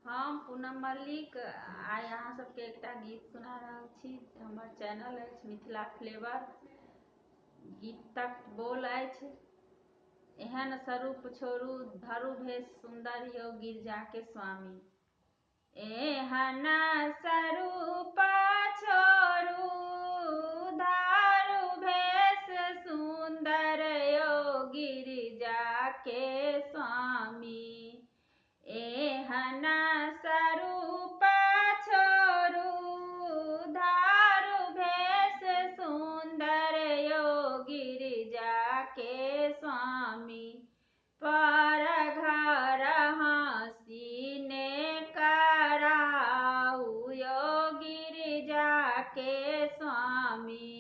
हम पूनम मल्लिक आइ अहाँ सबके एकटा गीत सुना रहल छी। हमर चैनल अछि मिथिला फ्लेवर। गीतक बोल अछि, एहन स्वरूप छोड़ू धरू भेष सुंदर यो गिरजा के स्वामी। एहन स्वरूप छोड़ू धरू भेष सुंदर यो गिरजा के स्वामी। एहन स्वरूप छोड़ू धरू भेष सुंदर यो गिरजा के स्वामी। पर घर हँसी ने कराऊ यो गिरजा के स्वामी।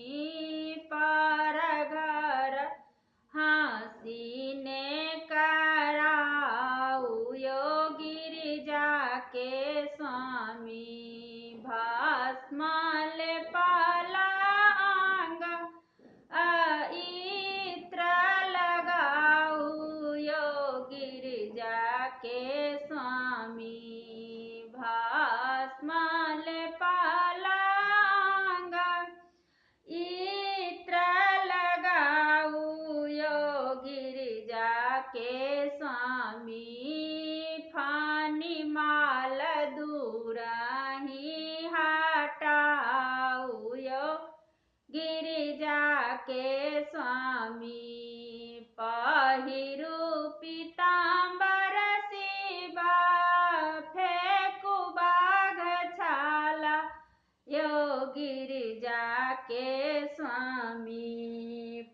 पर घर हँसी ने कराऊ यो गिरजा के स्वामी। भस्म लेपला अंग इत्र लगाऊ यो गिरजा के स्वामी। भस्म लेपला अंग इत्र लगाऊ यो गिरजा के स्वामी। फानी माल दूरही हटाऊ यो गिरजा के स्वामी। पहिरू पीताम्बर शिवा फेंकू बाघ छाला यो गिरजा के स्वामी।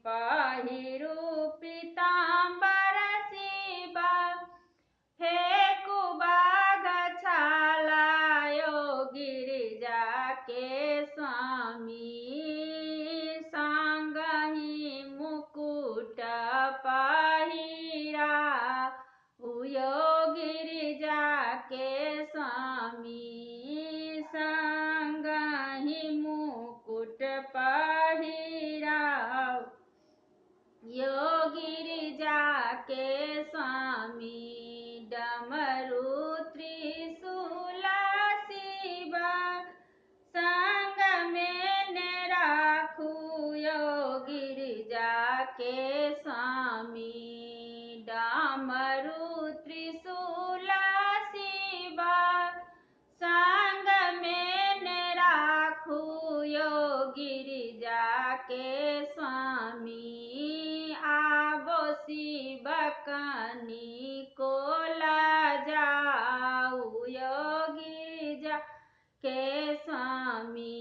पहिरू पीताम्बर शिवा फेंकू बाघ छाला यो गिरजा के स्वामी। संगहि मुकुट पहिरा यो गिरजा के स्वामी। संगहि मुकुट पहिरा यो गिरजा के स्वामी। डमरू त्रिशूल शिवा संग में ने राखू यो गिरजा के स्वामी। डमरू त्रिशूल शिवा संग में ने राखू यो गिरजा के स्वामी। आवो शिव कनी को लाजाऊ यो गिरजा के स्वामी।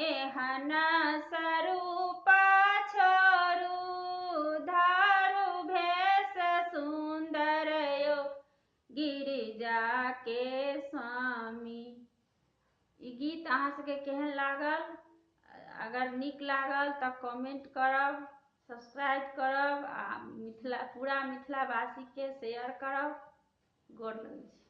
एहन स्वरूप छोड़ू धरू भेष सुंदर यो गिरजा के स्वामी। ई गीत अहाँ सबके केहन लागल? अगर नीक लागल तऽ कमेंट करब, सब्सक्राइब करब आ पूरा मिथिलावासी के शेयर करब। गोर लगै छी।